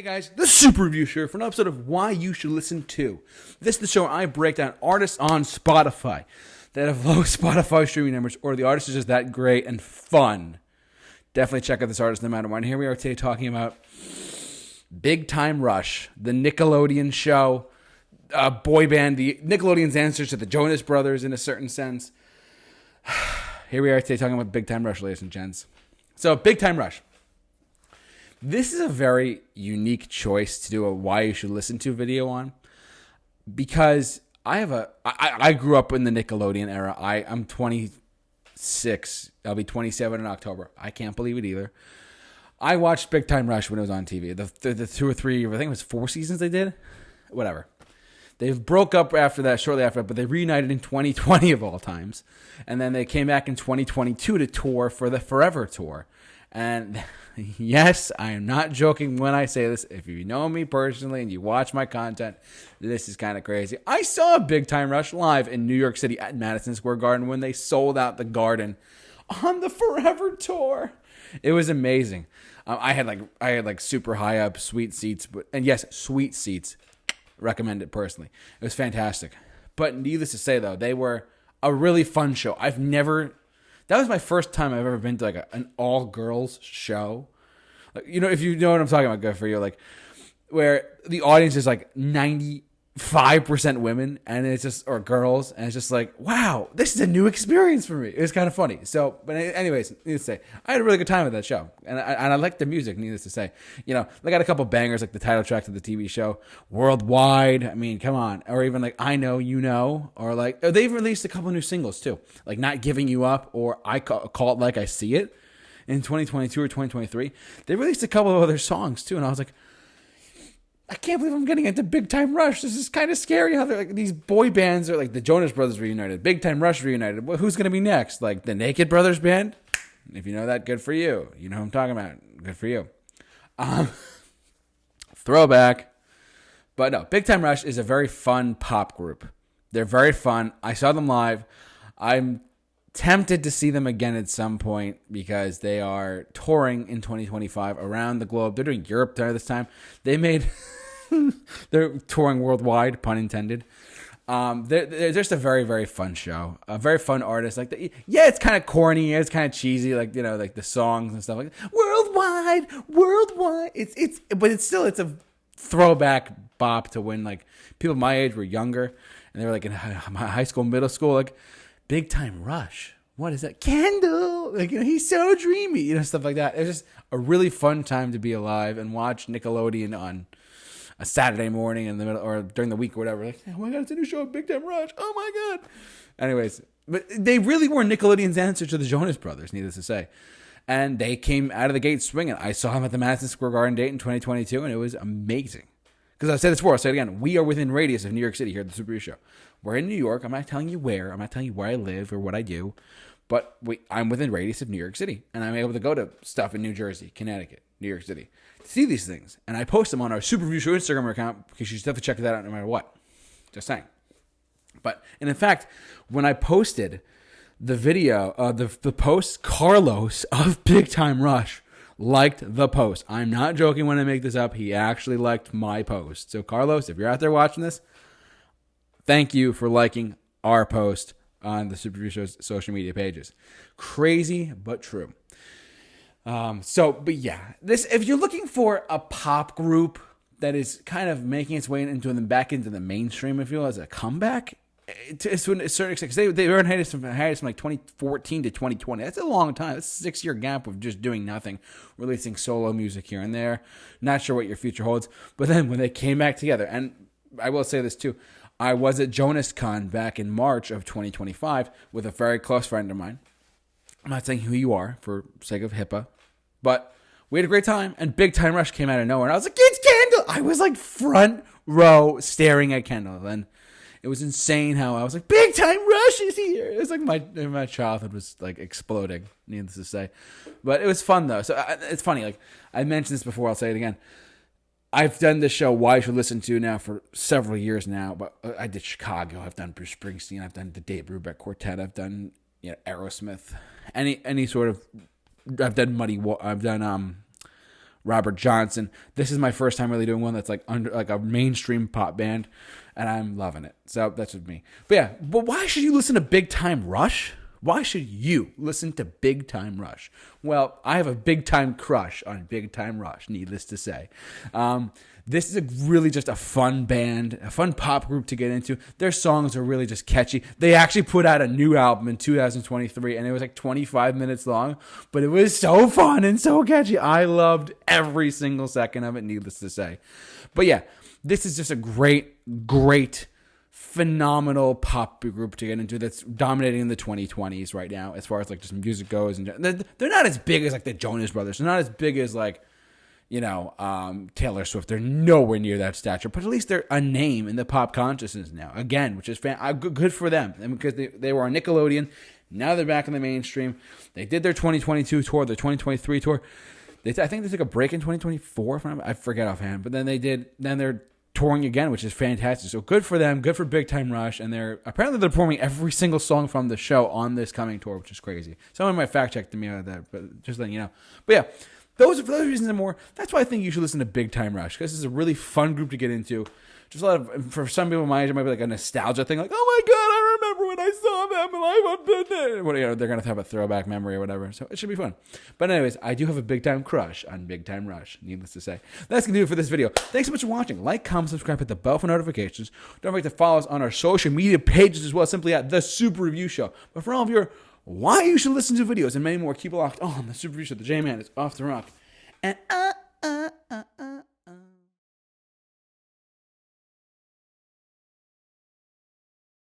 Guys, the Super Review Show for an episode of Why You Should Listen To. This is the show where I break down artists on Spotify that have low Spotify streaming numbers, or the artist is just that great and fun. Definitely check out this artist no matter what. And here we are today talking about Big Time Rush, the Nickelodeon show, boy band, the Nickelodeon's answer to the Jonas Brothers in a certain sense. Here we are today talking about Big Time Rush, ladies and gents. So, Big Time Rush. This is a very unique choice to do a Why You Should Listen To video on, because I grew up in the Nickelodeon era. I'm 26. I'll be 27 in October. I can't believe it either. I watched Big Time Rush when it was on TV. The 2 or 3, I think it was 4 seasons they did. Whatever. They broke up after that, shortly after that, but they reunited in 2020 of all times. And then they came back in 2022 to tour for the Forever Tour. And yes, I am not joking when I say this. If you know me personally and you watch my content, this is kind of crazy. I saw Big Time Rush live in New York City at Madison Square Garden when they sold out the Garden on the Forever Tour. It was amazing. I had super high up sweet seats, and yes, sweet seats. Recommend it personally. It was fantastic. But needless to say, though, they were a really fun show. That was my first time I've ever been to an all-girls show. If you know what I'm talking about, good for you. Where the audience is 95% women, and it's just, or girls, and it's just wow, this is a new experience for me. It was kind of funny. So, but anyways, needless to say, I had a really good time with that show, and I liked the music. Needless to say, they got a couple bangers like the title track to the TV show, Worldwide. I mean, come on, or even I Know You Know, or they've released a couple new singles too, like Not Giving You Up, or I Call It Like I See It, in 2022 or 2023. They released a couple of other songs too, and I was like, I can't believe I'm getting into Big Time Rush. This is kind of scary how they're these boy bands are the Jonas Brothers reunited, Big Time Rush reunited. Well, who's going to be next? The Naked Brothers band? If you know that, good for you. You know who I'm talking about. Good for you. Throwback. But no, Big Time Rush is a very fun pop group. They're very fun. I saw them live. I'm tempted to see them again at some point because they are touring in 2025 around the globe. They're doing Europe there this time. They're touring worldwide, pun intended. They're just a very, very fun show. A very fun artist. It's kind of corny. It's kind of cheesy. The songs and stuff worldwide. But it's a throwback bop to when people my age were younger and they were in high school, middle school. Big Time Rush. What is that? Kendall. He's so dreamy. Stuff like that. It's just a really fun time to be alive and watch Nickelodeon on a Saturday morning in the middle or during the week or whatever. Oh my God, it's a new show, Big Time Rush. Oh my God. Anyways, but they really were Nickelodeon's answer to the Jonas Brothers, needless to say. And they came out of the gate swinging. I saw them at the Madison Square Garden date in 2022, and it was amazing. Because I've said this before, I'll say it again. We are within radius of New York City here at the Super Review Show. We're in New York. I'm not telling you where. I'm not telling you where I live or what I do. But I'm within radius of New York City. And I'm able to go to stuff in New Jersey, Connecticut, New York City to see these things. And I post them on our Super Review Show Instagram account because you should definitely check that out no matter what. Just saying. And in fact, when I posted the video, the post, Carlos of Big Time Rush liked the post. I'm not joking when I make this up. He actually liked my post. So Carlos, if you're out there watching this, thank you for liking our post on the Super Review Show's social media pages. Crazy, but true. But yeah, if you're looking for a pop group that is kind of making its way back into the mainstream, if you will, as a comeback, to a certain extent, because they were in hiatus from 2014 to 2020. That's a long time. That's a 6-year gap of just doing nothing, releasing solo music here and there. Not sure what your future holds. But then when they came back together, and I will say this too, I was at Jonas Con back in March of 2025 with a very close friend of mine. I'm not saying who you are for sake of HIPAA, but we had a great time, and Big Time Rush came out of nowhere, and I was like, it's Kendall! I was front row staring at Kendall, and it was insane how I was like, Big Time Rush is here! It was my childhood was exploding, needless to say. But it was fun, though. So it's funny, I mentioned this before, I'll say it again. I've done this show, Why You Should Listen To, now for several years now. But I did Chicago. I've done Bruce Springsteen. I've done the Dave Brubeck Quartet. I've done Aerosmith. Any sort of. I've done I've done Robert Johnson. This is my first time really doing one that's like under like a mainstream pop band, and I'm loving it. So that's with me. But why should you listen to Big Time Rush? Why should you listen to Big Time Rush? Well, I have a big time crush on Big Time Rush, needless to say. This is really just a fun band, a fun pop group to get into. Their songs are really just catchy. They actually put out a new album in 2023, and it was like 25 minutes long, but it was so fun and so catchy. I loved every single second of it, needless to say. But yeah, this is just a great, phenomenal pop group to get into that's dominating in the 2020s right now as far as like just music goes. And they're not as big as like the Jonas Brothers. They're not as big as like, Taylor Swift. They're nowhere near that stature, but at least they're a name in the pop consciousness now. Again, which is good for them. I mean, because they were on Nickelodeon. Now they're back in the mainstream. They did their 2022 tour, their 2023 tour. I think they took a break in 2024. I forget offhand, but then they're touring again, which is fantastic. So good for them. Good for Big Time Rush. And they're performing every single song from the show on this coming tour, which is crazy. Someone might fact check me out that, but just letting you know. But yeah. For those reasons and more, that's why I think you should listen to Big Time Rush, because it's a really fun group to get into. Just a lot of, for some people my age, it might be like a nostalgia thing, like, oh my God, I remember when I saw them live. They're going to have a throwback memory or whatever, so it should be fun. But anyways, I do have a big time crush on Big Time Rush, needless to say. That's going to do it for this video. Thanks so much for watching. Like, comment, subscribe, hit the bell for notifications. Don't forget to follow us on our social media pages as well, simply at The Super Review Show. But for all of your why you should listen to videos and many more, keep it locked on The Super Review Show. The J-Man is off the rock. And